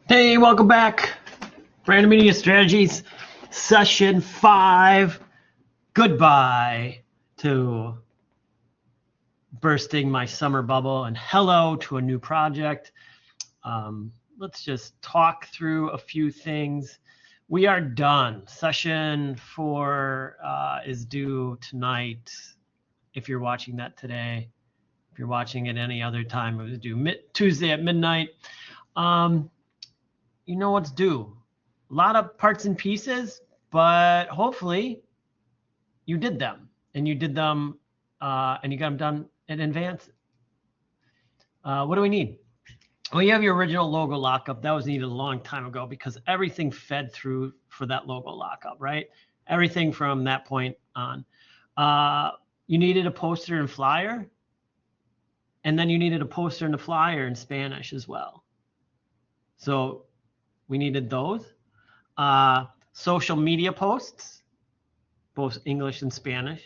Hey, welcome back. Brandon Media Strategies, session 5. Goodbye to bursting my summer bubble and hello to a new project. Let's just talk through a few things. We are done. Session 4 is due tonight. If you're watching that today, if you're watching it any other time, it was due Tuesday at midnight. You know what's due. A lot of parts and pieces, but hopefully you did them and you did them and you got them done in advance. What do we need? Well, you have your original logo lockup. That was needed a long time ago because everything fed through for that logo lockup, right? Everything from that point on. You needed a poster and flyer, and then you needed a poster and a flyer in Spanish as well. So we needed those. Social media posts, both English and Spanish.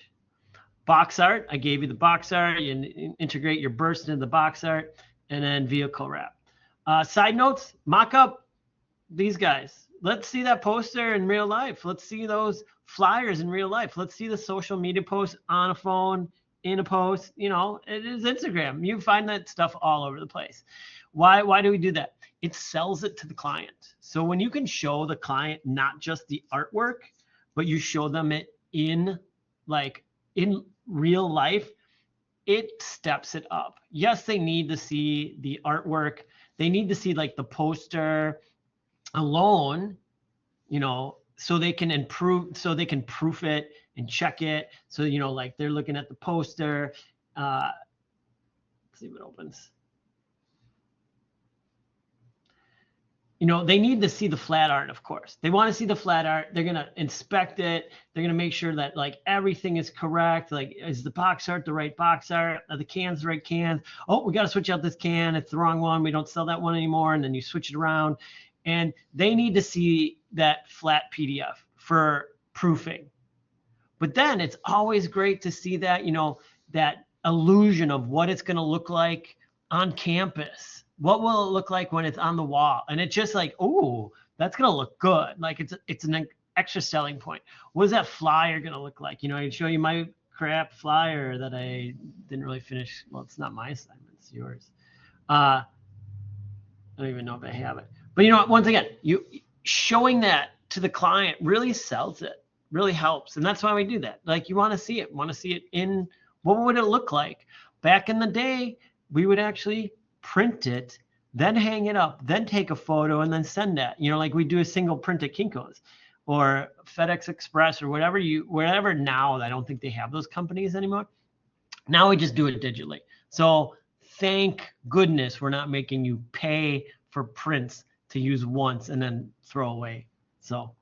Box art, I gave you the box art. You integrate your burst into the box art, and then vehicle wrap. Side notes, mock up these guys. Let's see that poster in real life. Let's see those flyers in real life. Let's see the social media posts on a phone, in a post. You know, it is Instagram. You find that stuff all over the place. Why do we do that? It sells it to the client. So when you can show the client not just the artwork, but you show them it in real life, it steps it up. Yes, they need to see the artwork. They need to see like the poster alone, you know, so they can improve, so they can proof it and check it. So, you know, like they're looking at the poster. Let's see what opens. You know, they need to see the flat art, of course. They want to see the flat art. They're going to inspect it. They're going to make sure that like everything is correct. Like, is the box art the right box art? Are the cans the right cans? Oh, we got to switch out this can. It's the wrong one. We don't sell that one anymore. And then you switch it around. And they need to see that flat PDF for proofing. But then it's always great to see that, you know, that illusion of what it's going to look like on campus. What will it look like when it's on the wall? And it's just like, oh, that's going to look good. Like it's an extra selling point. What is that flyer going to look like? You know, I show you my crap flyer that I didn't really finish. Well, it's not my assignment, it's yours. I don't even know if I have it. But you know what, once again, you showing that to the client really sells it, really helps. And that's why we do that. Like you want to see it in, what would it look like? Back in the day, we would actually print it, then hang it up, then take a photo and then send that. You know, like we do a single print at Kinko's or FedEx Express or wherever now. I don't think they have those companies anymore. Now we just do it digitally. So thank goodness we're not making you pay for prints to use once and then throw away. So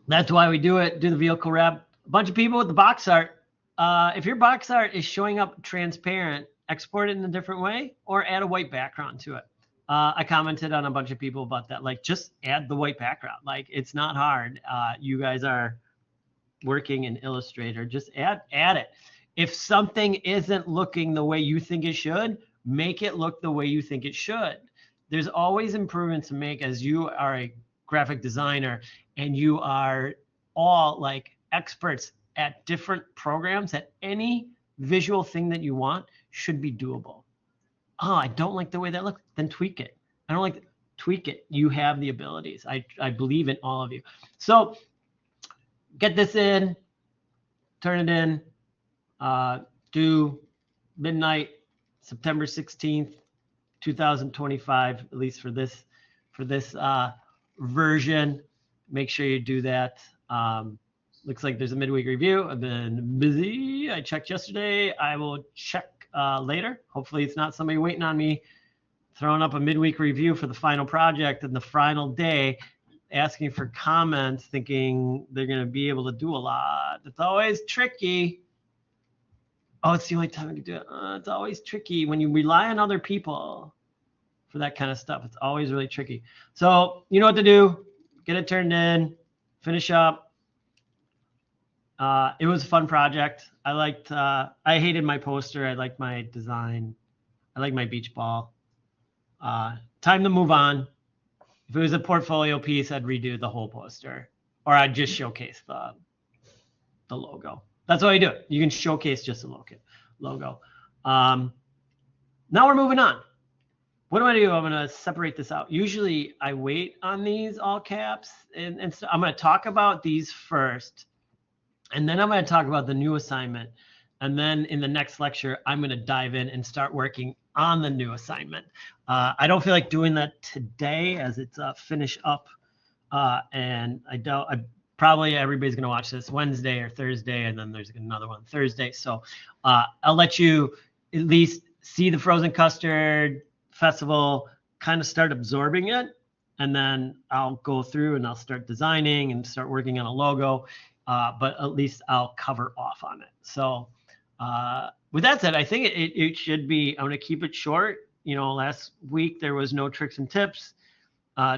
that's why we do it. Do the vehicle wrap. A bunch of people with the box art. If your box art is showing up transparent, export it in a different way or add a white background to it. I commented on a bunch of people about that. Like just add the white background. Like it's not hard. You guys are working in Illustrator. Just add it. If something isn't looking the way you think it should, make it look the way you think it should. There's always improvements to make as you are a graphic designer and you are all like experts at different programs, that any visual thing that you want should be doable. Oh, I don't like the way that looks, then tweak it. I don't like it, tweak it. You have the abilities. I believe in all of you. So get this in, turn it in, due midnight, September 16th, 2025, at least for this version. Make sure you do that. Looks like there's a midweek review. I've been busy. I checked yesterday. I will check later. Hopefully it's not somebody waiting on me throwing up a midweek review for the final project and the final day, asking for comments, thinking they're going to be able to do a lot. It's always tricky. Oh, it's the only time I can do it. It's always tricky when you rely on other people for that kind of stuff. It's always really tricky. So you know what to do. Get it turned in. Finish up. It was a fun project. I hated my poster. I liked my design. I like my beach ball. Time to move on. If it was a portfolio piece, I'd redo the whole poster, or I'd just showcase the logo. That's why you do it. You can showcase just the logo. Now we're moving on. What do I do? I'm going to separate this out. Usually I wait on these all caps, and so I'm going to talk about these first, and then I'm going to talk about the new assignment. And then in the next lecture, I'm going to dive in and start working on the new assignment. I don't feel like doing that today as it's finish up. And probably everybody's going to watch this Wednesday or Thursday, and then there's another one Thursday. So I'll let you at least see the Frozen Custard Festival, kind of start absorbing it, and then I'll go through and I'll start designing and start working on a logo, but at least I'll cover off on it. So with that said, I think it should be, I'm going to keep it short. Last week there was no tricks and tips.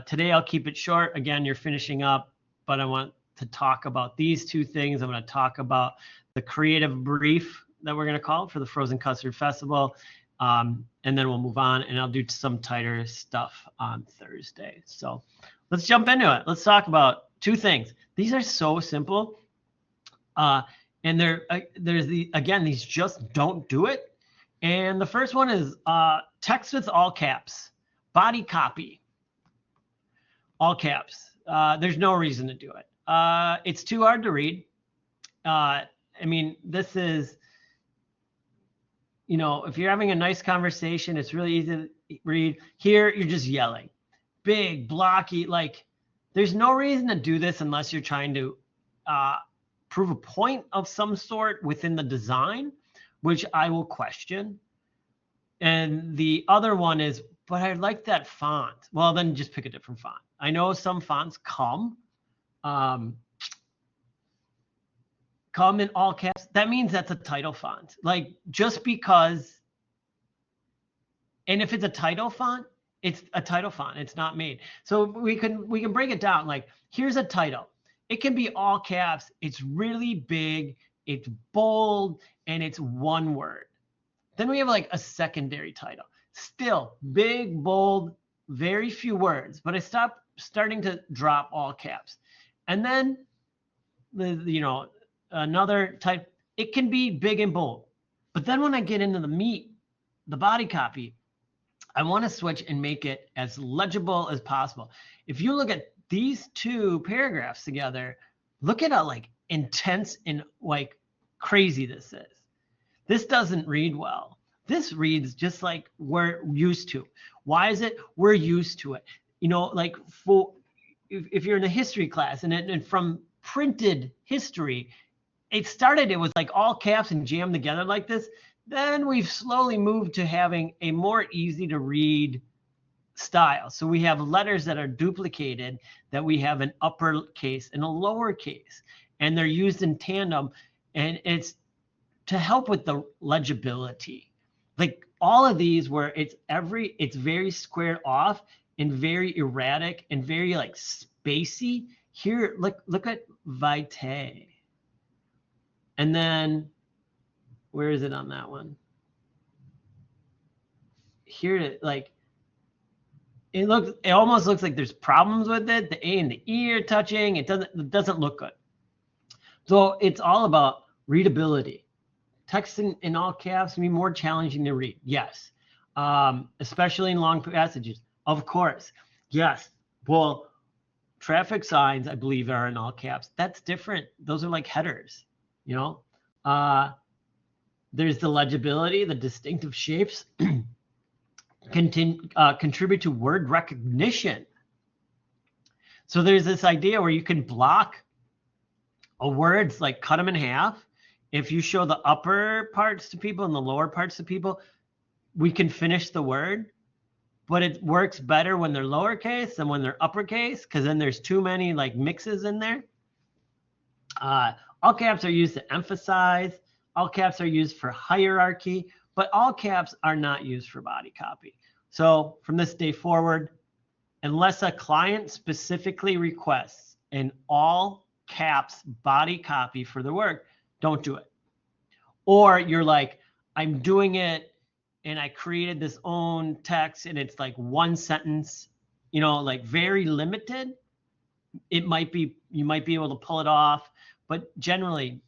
Today I'll keep it short. Again, you're finishing up, but I want to talk about these two things. I'm going to talk about the creative brief that we're going to call for the Frozen Custard Festival. And then we'll move on, and I'll do some tighter stuff on Thursday. So let's jump into it. Let's talk about two things. These are so simple. And these just don't do it. And the first one is text with all caps, body copy, all caps. There's no reason to do it. It's too hard to read. This is, if you're having a nice conversation, it's really easy to read. Here, you're just yelling. Big, blocky, there's no reason to do this unless you're trying to prove a point of some sort within the design, which I will question. And the other one is, but I like that font. Well, then just pick a different font. I know some fonts come in all caps. That means that's a title font. Just because, and if it's a title font, it's a title font. It's not made. So we can break it down. Here's a title. It can be all caps. It's really big. It's bold, and it's one word. Then we have a secondary title. Still big, bold, very few words. But I stopped starting to drop all caps. And then another type, it can be big and bold. But then when I get into the meat, the body copy, I want to switch and make it as legible as possible. If you look at these two paragraphs together, look at how intense and crazy this is. This doesn't read well. This reads just like we're used to. Why is it? We're used to it. If you're in a history class and from printed history, it was all caps and jammed together like this. Then we've slowly moved to having a more easy to read style. So we have letters that are duplicated, that we have an uppercase and a lowercase, and they're used in tandem, and it's to help with the legibility. All of these where it's very squared off and very erratic and very spacey. Here, look at Vitae. And then where is it on that one? Here, it almost looks like there's problems with it. The A and the E are touching. It doesn't look good. So it's all about readability. Text in all caps can be more challenging to read. Yes. Especially in long passages. Of course. Yes. Well, traffic signs, I believe, are in all caps. That's different. Those are headers. There's the legibility, the distinctive shapes contribute to word recognition. So there's this idea where you can block a words, cut them in half. If you show the upper parts to people and the lower parts to people, we can finish the word. But it works better when they're lowercase than when they're uppercase, because then there's too many mixes in there. All caps are used to emphasize. All caps are used for hierarchy, but all caps are not used for body copy. So from this day forward, unless a client specifically requests an all caps body copy for the work, don't do it. Or you're I'm doing it and I created this own text and it's like one sentence, you know, like very limited, it might be, you might be able to pull it off, but generally,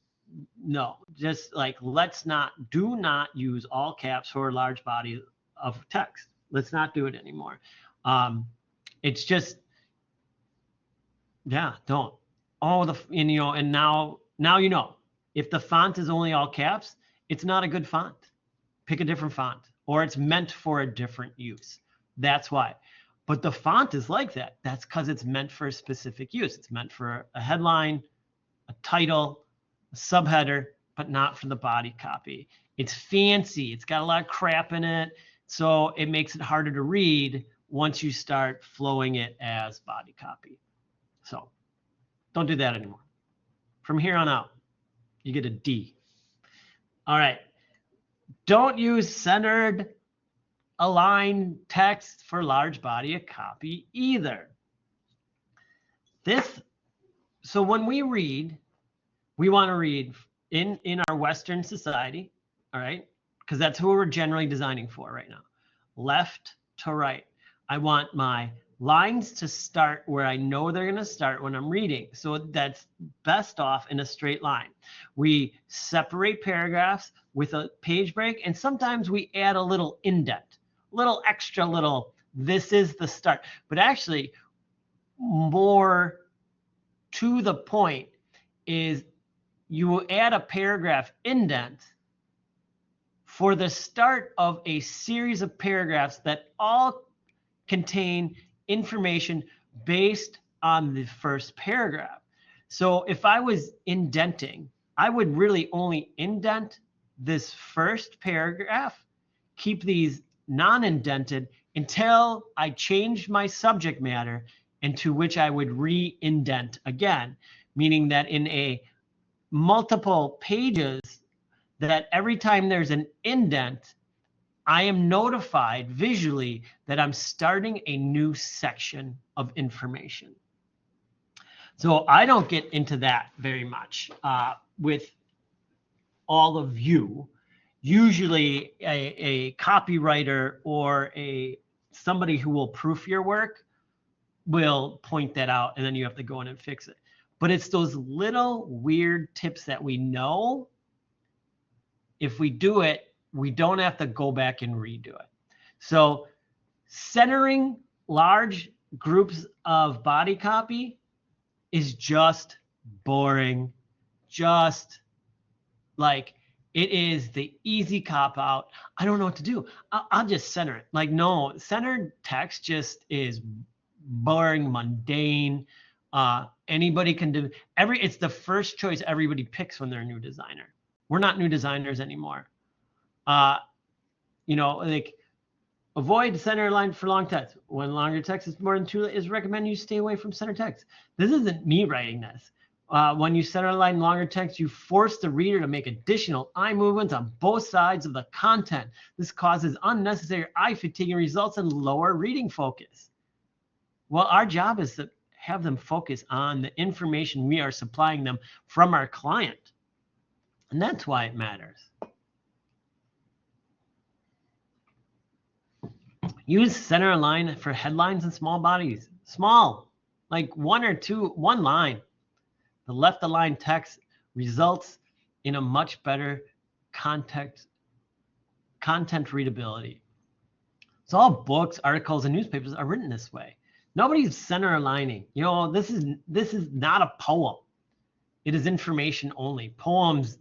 no. Just like, do not use all caps for a large body of text. Let's not do it anymore. It's just, yeah, don't. And you know, and now you know, if the font is only all caps, it's not a good font. Pick a different font, or it's meant for a different use. That's why. But the font is like that. That's because it's meant for a specific use. It's meant for a headline, a title, a subheader, but not for the body copy. It's fancy. It's got a lot of crap in it. So it makes it harder to read once you start flowing it as body copy. So don't do that anymore. From here on out, you get a D. All right. Don't use centered align text for large body of copy either. So when we read, we want to read in our Western society, all right? Because that's who we're generally designing for right now. Left to right. I want my lines to start where I know they're going to start when I'm reading. So that's best off in a straight line. We separate paragraphs with a page break, and sometimes we add a little indent. Little extra little, this is the start. But actually, more to the point is you add a paragraph indent for the start of a series of paragraphs that all contain information based on the first paragraph. So if I was indenting, I would really only indent this first paragraph, keep these non-indented until I changed my subject matter, into which I would re-indent again, meaning that in a multiple pages, that every time there's an indent, I am notified visually that I'm starting a new section of information. So I don't get into that very much with all of you. Usually a copywriter or somebody who will proof your work will point that out, and then you have to go in and fix it. But it's those little weird tips that we know. If we do it, we don't have to go back and redo it. So centering large groups of body copy is just boring. Just like, it is the easy cop out. I don't know what to do. I'll just center it. Like, no, centered text just is boring, mundane. Anybody can do it's the first choice everybody picks when they're a new designer. We're not new designers anymore. You know, like, avoid center line for long text. When longer text is more than 2, is recommended you stay away from center text. This isn't me writing this. When you center line longer text, you force the reader to make additional eye movements on both sides of the content. This causes unnecessary eye fatigue and results in lower reading focus. Well, our job is to have them focus on the information we are supplying them from our client. And that's why it matters. Use center align for headlines and small bodies. Small, like one line. The left aligned text results in a much better content readability. So all books, articles, and newspapers are written this way. Nobody's center aligning. You know, this is not a poem. It is information only. Poems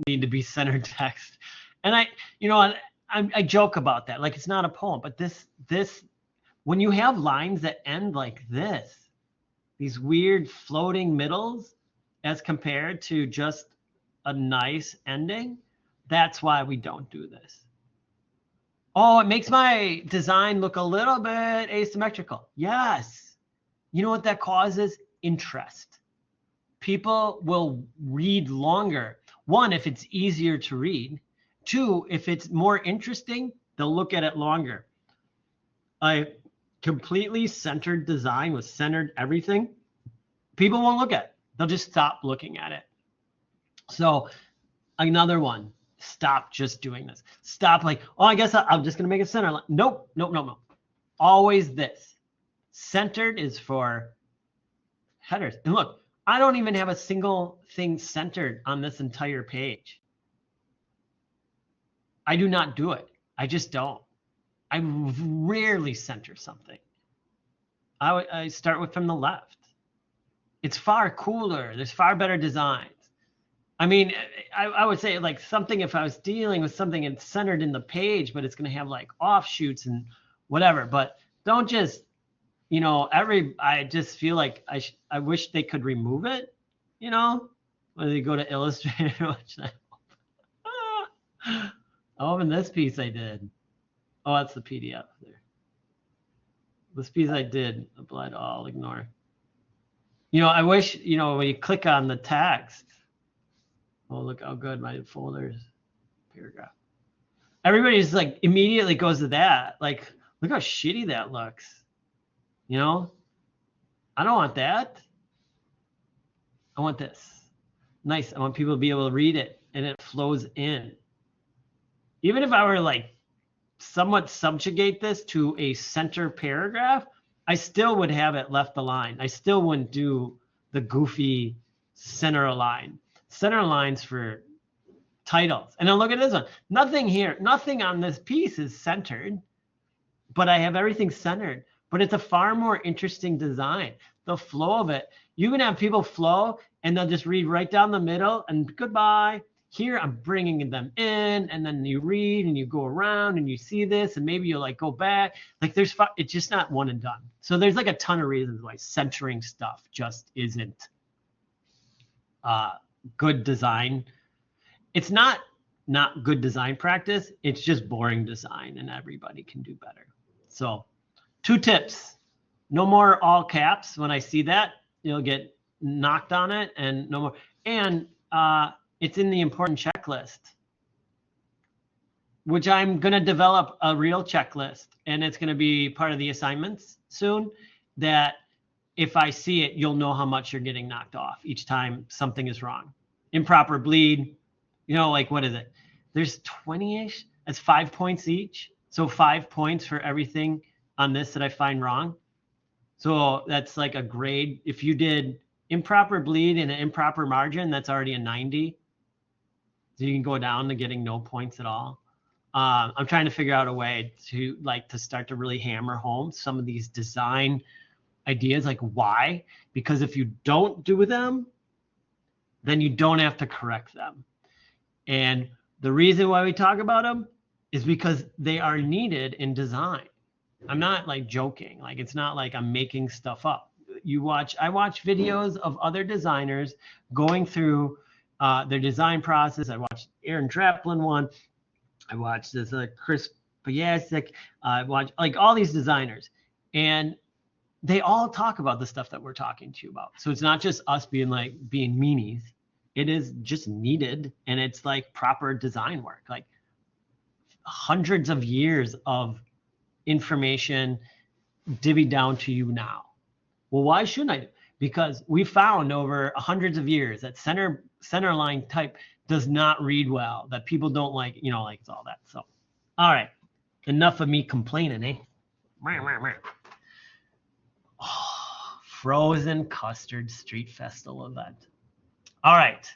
need to be centered text. And I joke about that, like it's not a poem, but this when you have lines that end like this, these weird floating middles as compared to just a nice ending, that's why we don't do this. Oh, it makes my design look a little bit asymmetrical. Yes. You know what that causes? Interest. People will read longer. One, if it's easier to read. Two, if it's more interesting, they'll look at it longer. A completely centered design with centered everything, people won't look at it. They'll just stop looking at it. So another one, Stop just doing this. Stop like, oh, I guess I'm just going to make a center line. Nope, nope, nope, nope. Always this. Centered is for headers. And look, I don't even have a single thing centered on this entire page. I do not do it. I just don't. I rarely center something. I start with from the left. It's far cooler. There's far better designs. I mean, I would say like something, if I was dealing with something and centered in the page, but it's going to have like offshoots and whatever, but don't just, you know, I just feel like I wish they could remove it, you know, when they go to Illustrator. Oh, and this piece I did. Oh, that's the PDF there. This piece I did, applied all, ignore. You know, I wish, you know, when you click on the text, oh, look how good my folders, paragraph. Everybody's like immediately goes to that. Like, look how shitty that looks. You know, I don't want that. I want this. Nice. I want people to be able to read it and it flows in. Even if I were like somewhat subjugate this to a center paragraph, I still would have it left aligned. I still wouldn't do the goofy center align. Center aligns for titles. And then look at this one. Nothing here, nothing on this piece is centered, but I have everything centered. But it's a far more interesting design. The flow of it. You can have people flow and they'll just read right down the middle and goodbye. Here I'm bringing them in, and then you read and you go around and you see this, and maybe you'll like go back. Like it's just not one and done. So there's like a ton of reasons why centering stuff just isn't good design. It's not good design practice. It's just boring design, and everybody can do better. So 2 tips. No more all caps. When I see that, you'll get knocked on it, and no more. And it's in the important checklist, which I'm going to develop a real checklist, and it's going to be part of the assignments soon, that if I see it, you'll know how much you're getting knocked off each time something is wrong. Improper bleed, you know, like what is it? There's 20-ish. That's 5 points each. So 5 points for everything on this that I find wrong. So that's like a grade. If you did improper bleed and an improper margin, that's already a 90. So you can go down to getting no points at all. I'm trying to figure out a way to start to really hammer home some of these design ideas. Like why? Because if you don't do them, then you don't have to correct them. And the reason why we talk about them is because they are needed in design. I'm not like joking. Like it's not like I'm making stuff up. I watch videos of other designers going through their design process. I watched Aaron Draplin one. I watched this Chris Pajasic. I watched like all these designers, and they all talk about the stuff that we're talking to you about. So it's not just us being meanies. It is just needed, and it's like proper design work, like hundreds of years of information divvied down to you now. Well, why shouldn't I? Because we found over hundreds of years that center line type does not read well, that people don't like, you know, like all that. So, all right, enough of me complaining, eh? Oh, Frozen Custard Street Festival event. All right,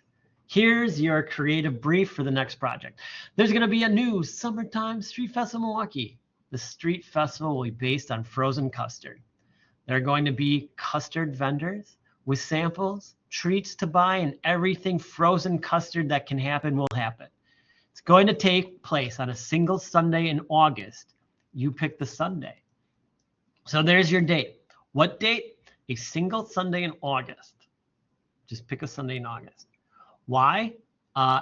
here's your creative brief for the next project. There's going to be a new summertime street festival in Milwaukee. The street festival will be based on frozen custard. There are going to be custard vendors with samples, treats to buy, and everything frozen custard that can happen will happen. It's going to take place on a single Sunday in August. You pick the Sunday. So there's your date. What date? A single Sunday in August. Just pick a Sunday in August. Why?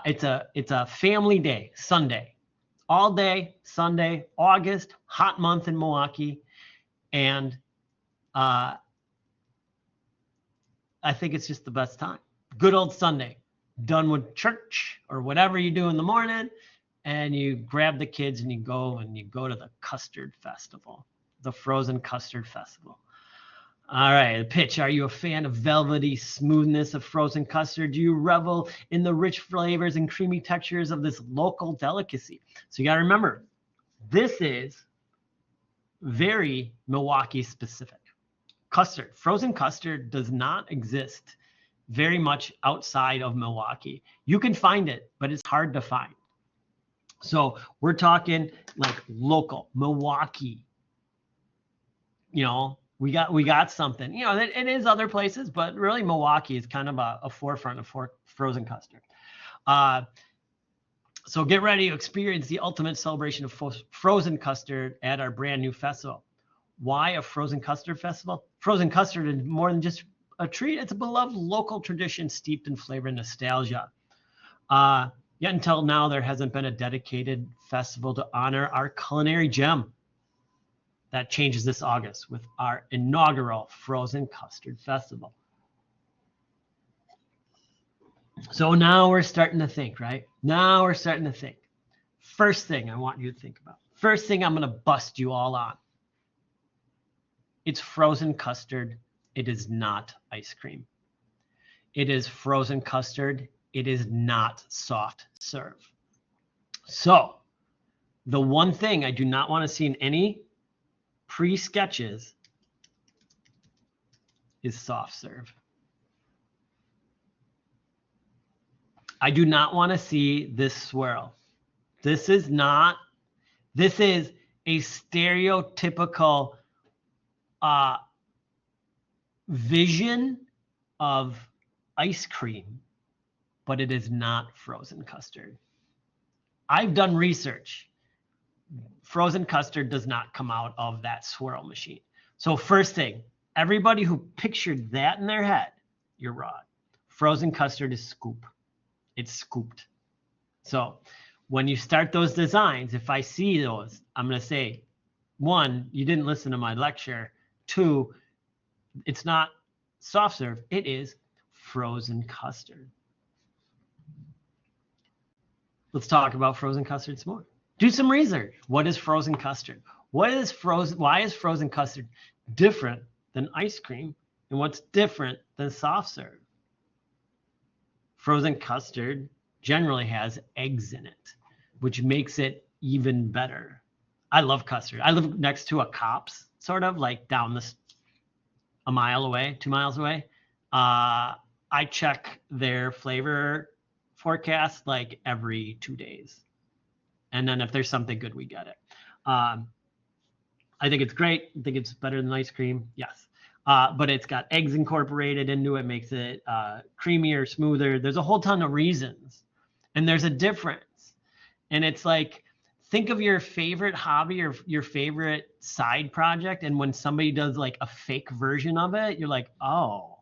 It's a family day, Sunday. All day, Sunday, August, hot month in Milwaukee. And I think it's just the best time. Good old Sunday, done with church or whatever you do in the morning, and you grab the kids and you go to the custard festival, the frozen custard festival. All right, pitch. Are you a fan of velvety smoothness of frozen custard? Do you revel in the rich flavors and creamy textures of this local delicacy? So you got to remember, this is very Milwaukee specific. Custard, frozen custard does not exist very much outside of Milwaukee. You can find it, but it's hard to find. So we're talking like local Milwaukee. You know, we got something. You know, it is other places, but really Milwaukee is kind of a forefront of frozen custard. So get ready to experience the ultimate celebration of frozen custard at our brand new festival. Why a frozen custard festival? Frozen custard is more than just a treat. It's a beloved local tradition steeped in flavor and nostalgia. Yet until now, there hasn't been a dedicated festival to honor our culinary gem. That changes this August with our inaugural Frozen Custard Festival. So now we're starting to think, right? Now we're starting to think. First thing I want you to think about. First thing I'm going to bust you all on. It's frozen custard. It is not ice cream. It is frozen custard. It is not soft serve. So the one thing I do not want to see in any pre-sketches is soft serve. I do not want to see this swirl. This is a stereotypical vision of ice cream, but it is not frozen custard. I've done research. Frozen custard does not come out of that swirl machine. So first thing, everybody who pictured that in their head, you're wrong. Frozen custard is scoop. It's scooped. So when you start those designs, if I see those, I'm going to say, 1, you didn't listen to my lecture. 2, it's not soft serve. It is frozen custard. Let's talk about frozen custard some more. Do some research. What is frozen custard? Why is frozen custard different than ice cream? And what's different than soft serve? Frozen custard generally has eggs in it, which makes it even better. I love custard. I live next to a Kopp's, sort of like down a mile away, 2 miles away. I check their flavor forecast like every 2 days. And then if there's something good, we get it. I think it's great. I think it's better than ice cream. Yes. But it's got eggs incorporated into it, makes it creamier, smoother. There's a whole ton of reasons. And there's a difference. And it's like, think of your favorite hobby or your favorite side project. And when somebody does like a fake version of it, you're like, oh,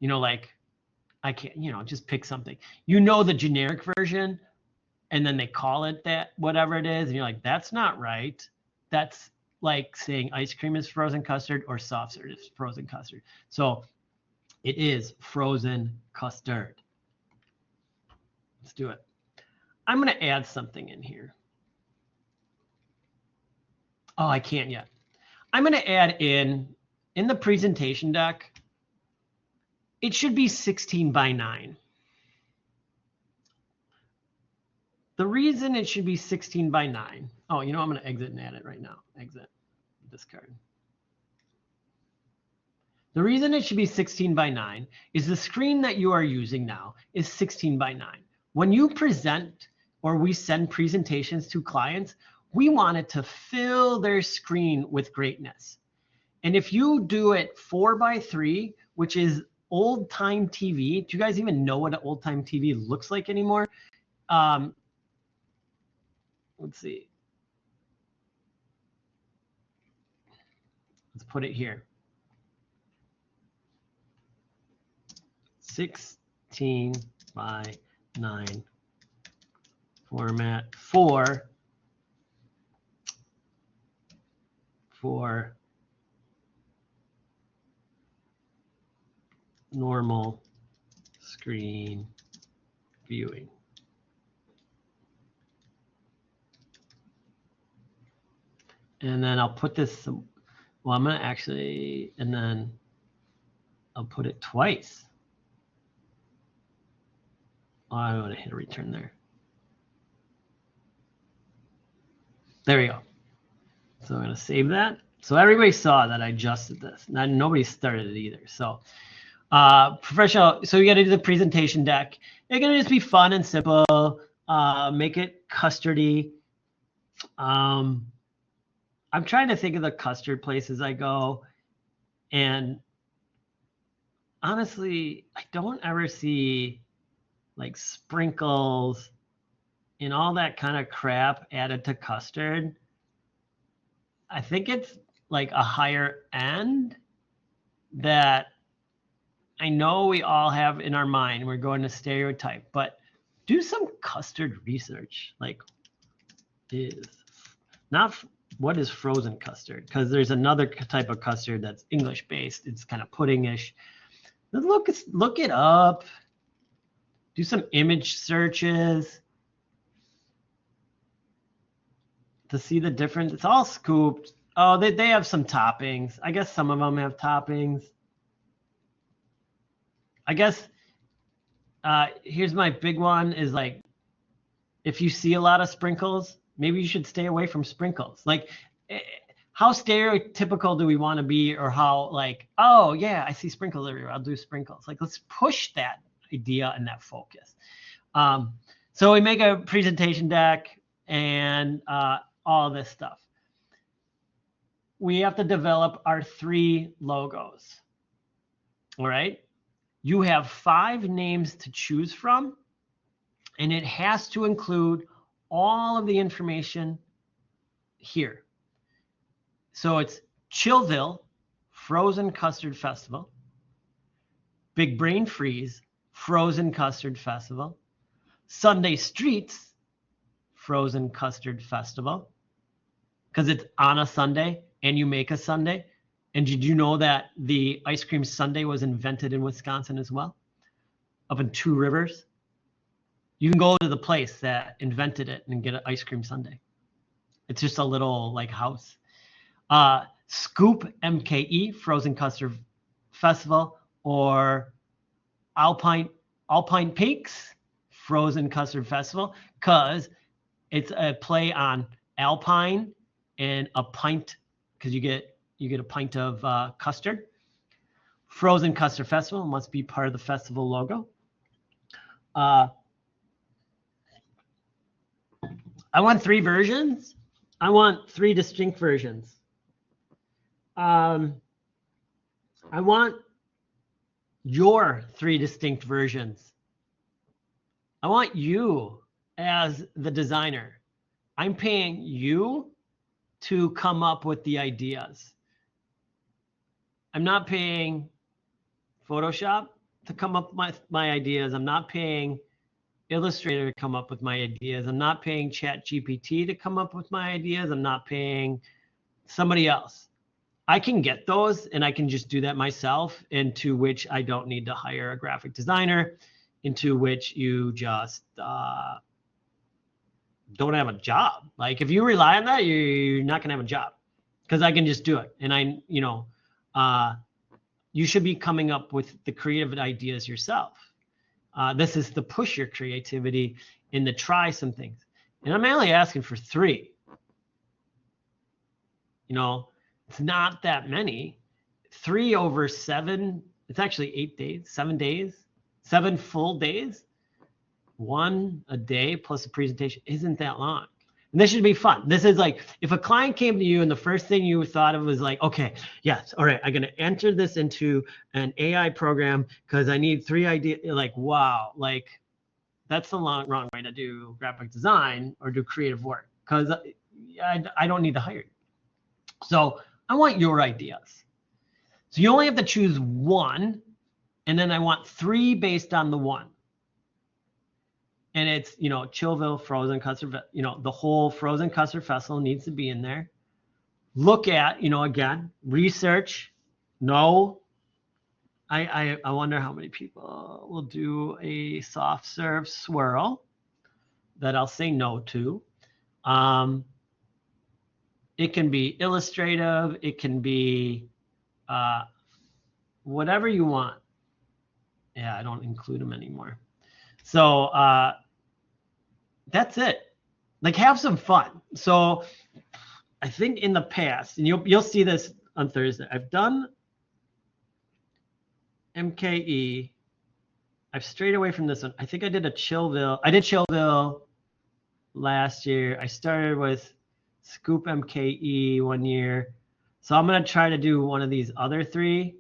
you know, like I can't, you know, just pick something. You know the generic version, and then they call it that, whatever it is. And you're like, that's not right. That's like saying ice cream is frozen custard or soft serve is frozen custard. So it is frozen custard. Let's do it. I'm going to add something in here. Oh, I can't yet. I'm going to add in the presentation deck, it should be 16 by 9. The reason it should be 16 by 9. Oh, you know, I'm going to exit and add it right now. Exit, discard. The reason it should be 16 by 9 is the screen that you are using now is 16 by 9. When you present or we send presentations to clients, we want it to fill their screen with greatness. And if you do it 4 by 3, which is old time TV, do you guys even know what an old time TV looks like anymore? Let's see. Let's put it here. 16 by 9 format for normal screen viewing. And then I'll put this Well, I'm going to actually, and then I'll put it twice. Oh, I want to hit a return there. There we go. So I'm going to save that. So everybody saw that I adjusted this. Nobody started it either. So professional. So you got to do the presentation deck. It's going to just be fun and simple. Make it custardy. I'm trying to think of the custard places I go. And honestly, I don't ever see like sprinkles and all that kind of crap added to custard. I think it's like a higher end that I know we all have in our mind. We're going to stereotype, but do some custard research. Like, is not what is frozen custard? Because there's another type of custard that's English based. It's kind of puddingish. Look it up. Do some image searches to see the difference. It's all scooped. Oh, they have some toppings. I guess some of them have toppings. I guess here's my big one is like, if you see a lot of sprinkles, maybe you should stay away from sprinkles. Like, how stereotypical do we want to be, or how like, oh yeah, I see sprinkles everywhere, I'll do sprinkles. Like, let's push that idea and that focus. So we make a presentation deck and all this stuff. We have to develop our 3 logos. All right. You have 5 names to choose from, and it has to include all of the information here. So it's Chillville Frozen Custard Festival, Big Brain Freeze Frozen Custard Festival, Sunday Streets Frozen Custard Festival, because it's on a Sunday and you make a Sunday. And did you know that the ice cream sundae was invented in Wisconsin as well? Up in Two Rivers. You can go to the place that invented it and get an ice cream sundae. It's just a little like house. Scoop MKE Frozen Custard Festival, or Alpine Peaks Frozen Custard Festival, because it's a play on Alpine and a pint, because you get a pint of custard. Frozen Custard Festival must be part of the festival logo. I want 3 versions. I want 3 distinct versions. I want your 3 distinct versions. I want you as the designer. I'm paying you to come up with the ideas. I'm not paying Photoshop to come up with my ideas. I'm not paying Illustrator to come up with my ideas. I'm not paying ChatGPT to come up with my ideas. I'm not paying somebody else. I can get those and I can just do that myself, into which I don't need to hire a graphic designer, into which you just don't have a job. Like, if you rely on that, you're not going to have a job, because I can just do it. And you should be coming up with the creative ideas yourself. This is to push your creativity and to try some things. And I'm only asking for 3. It's not that many. 3 over 7, it's actually 8 days, 7 days, 7 full days. 1 a day plus a presentation isn't that long. And this should be fun. This is like, if a client came to you and the first thing you thought of was like, okay, yes, all right, I'm going to enter this into an AI program because I need 3 ideas. Like, wow, like, that's the wrong way to do graphic design or do creative work, because I don't need to hire you. So I want your ideas. So you only have to choose 1, and then I want 3 based on the 1. And it's, Chillville Frozen Custard, the whole Frozen Custard Festival needs to be in there. Look at, again, research. No, I wonder how many people will do a soft serve swirl that I'll say no to. It can be illustrative. It can be whatever you want. Yeah, I don't include them anymore. So that's it. Like, have some fun. So I think in the past, and you'll see this on Thursday, I've done MKE. I've strayed away from this one. I think I did Chillville. I did Chillville last year. I started with Scoop MKE one year. So I'm going to try to do one of these other three.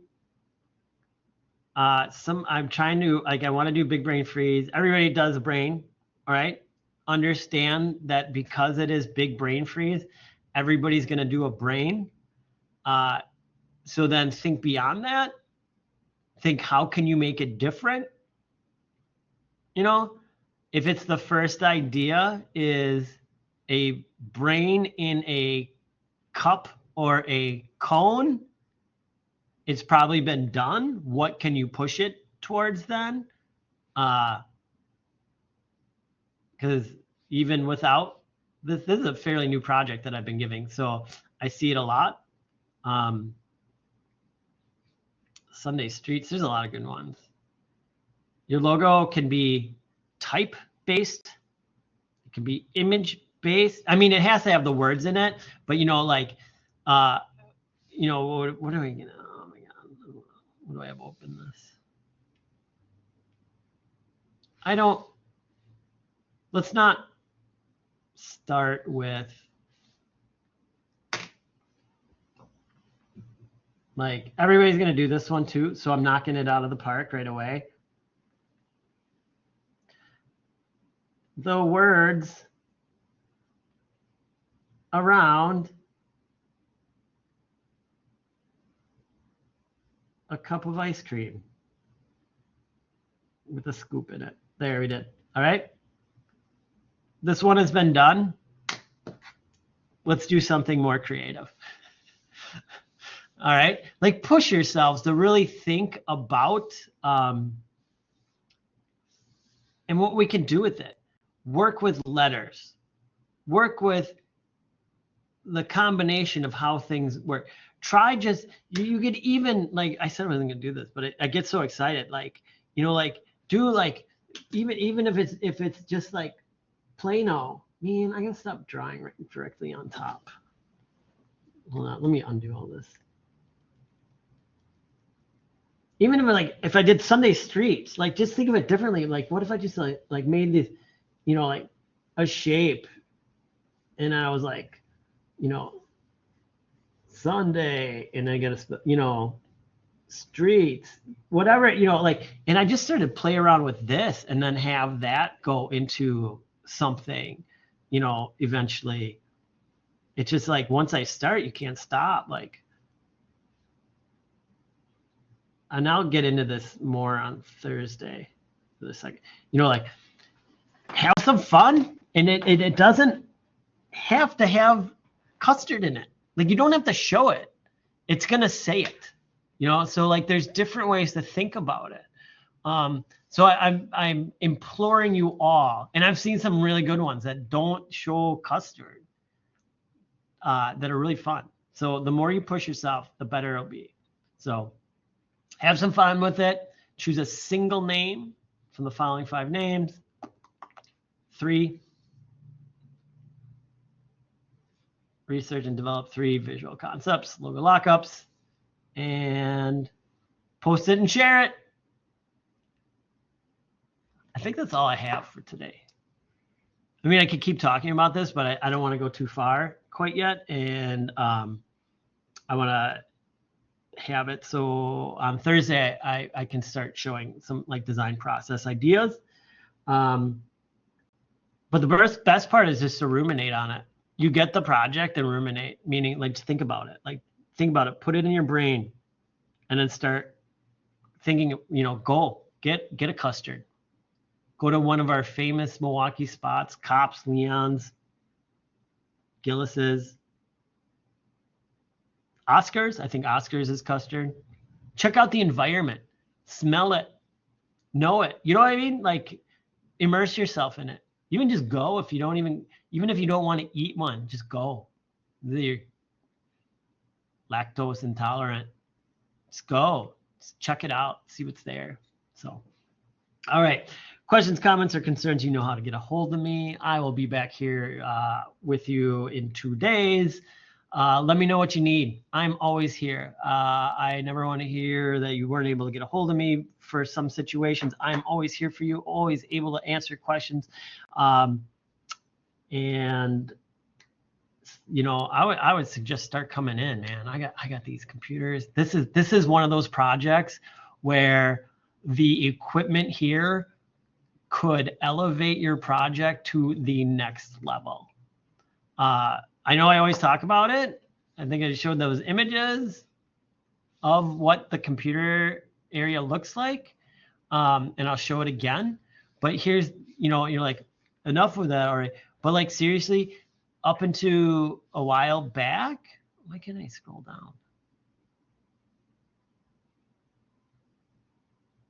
I'm trying to, like, I want to do Big Brain Freeze. Everybody does brain, all right? Understand that because it is Big Brain Freeze, everybody's going to do a brain. So then think beyond that. Think, how can you make it different? You know, if it's the first idea is a brain in a cup or a cone, it's probably been done. What can you push it towards then? Because even without this is a fairly new project that I've been giving, so I see it a lot. Sunday Streets, there's a lot of good ones. Your logo can be type based. It can be image based. I mean, it has to have the words in it, but like, what are we gonna? Oh my God, what do I have open this? Let's not start with like, everybody's gonna do this one too, so I'm knocking it out of the park right away. The words around a cup of ice cream with a scoop in it. There, we did. All right. This one has been done. Let's do something more creative. All right. Like, push yourselves to really think about and what we can do with it. Work with letters. Work with the combination of how things work. Try just, you could even, like, I said I wasn't going to do this, but I get so excited. Like, like, do like, even if it's just like Plano. Man, I gotta stop drawing right directly on top. Hold on, let me undo all this. Even if I did Sunday Streets, like, just think of it differently. Like, what if I just like made this, like a shape, and I was like, Sunday, and I get a, streets, whatever, like, and I just started to play around with this, and then have that go into something, eventually. It's just like, once I start, you can't stop. Like, and I'll get into this more on Thursday for the second, like, have some fun, and it doesn't have to have custard in it. Like, you don't have to show it. It's going to say it, so like, there's different ways to think about it. So I'm imploring you all, and I've seen some really good ones that don't show custard, that are really fun. So the more you push yourself, the better it'll be. So have some fun with it. Choose a single name from the following 5 names. 3, research and develop 3 visual concepts, logo lockups, and post it and share it. I think that's all I have for today. I mean, I could keep talking about this, but I don't want to go too far quite yet. And I want to have it so on Thursday I can start showing some like design process ideas. But the best part is just to ruminate on it. You get the project and ruminate, meaning like, think about it. Like, think about it, put it in your brain, and then start thinking, go get a custard. Go to one of our famous Milwaukee spots, Kopp's, Leon's, Gillis's, Oscars. I think Oscars is custard. Check out the environment, smell it, know it. You know what I mean? Like, immerse yourself in it. Even just go if you don't even if you don't want to eat one, just go. You're lactose intolerant. Let's go. Let's check it out. See what's there. So, all right. Questions, comments, or concerns, you know how to get a hold of me. I will be back here with you in 2 days. Let me know what you need. I'm always here. I never want to hear that you weren't able to get a hold of me for some situations. I'm always here for you, always able to answer questions. And you know, I would suggest start coming in, man. I got these computers. This is one of those projects where the equipment here could elevate your project to the next level. I know I always talk about it. I think I showed those images of what the computer area looks like. And I'll show it again. But here's, you know, you're like, enough with that already. But like, seriously, up into a while back, why can't I scroll down?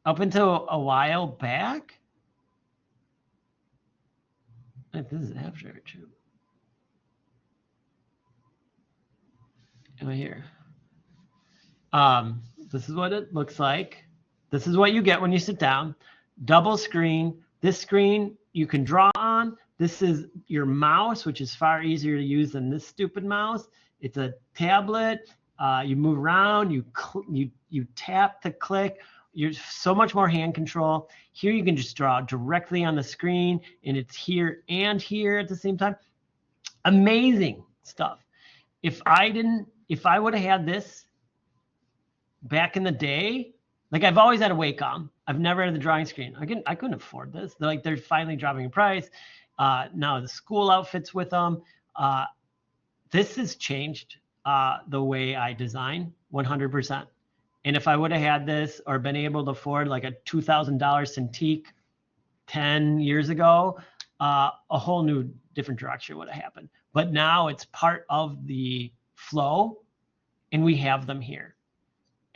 Up until a while back, this is after too. Am I here? This is what it looks like. This is what you get when you sit down. Double screen. This screen you can draw on. This is your mouse, which is far easier to use than this stupid mouse. It's a tablet. You move around. You tap to click. You're so much more hand control. Here you can just draw directly on the screen, and it's here and here at the same time. Amazing stuff. If I would have had this back in the day, like I've always had a Wacom. I've never had the drawing screen. I couldn't afford this. They're finally dropping in price. Now the school outfits with them. This has changed the way I design 100%. And if I would have had this or been able to afford like a $2,000 Cintiq 10 years ago, a whole new different direction would have happened. But now it's part of the flow, and we have them here.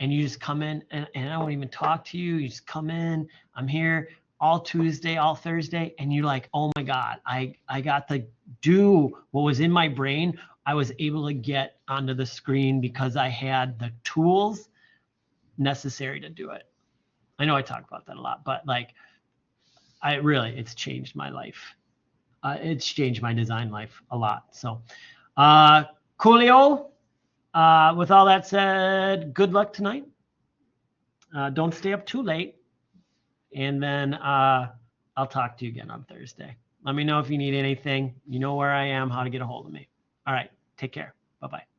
And you just come in, and I won't even talk to you. You just come in. I'm here all Tuesday, all Thursday, and you're like, oh my God, I got to do what was in my brain. I was able to get onto the screen because I had the tools necessary to do it. I know I talk about that a lot, but like, it's changed my life. It's changed my design life a lot. So, coolio. With all that said, good luck tonight. Don't stay up too late. And then I'll talk to you again on Thursday. Let me know if you need anything. You know where I am, how to get a hold of me. All right. Take care. Bye-bye.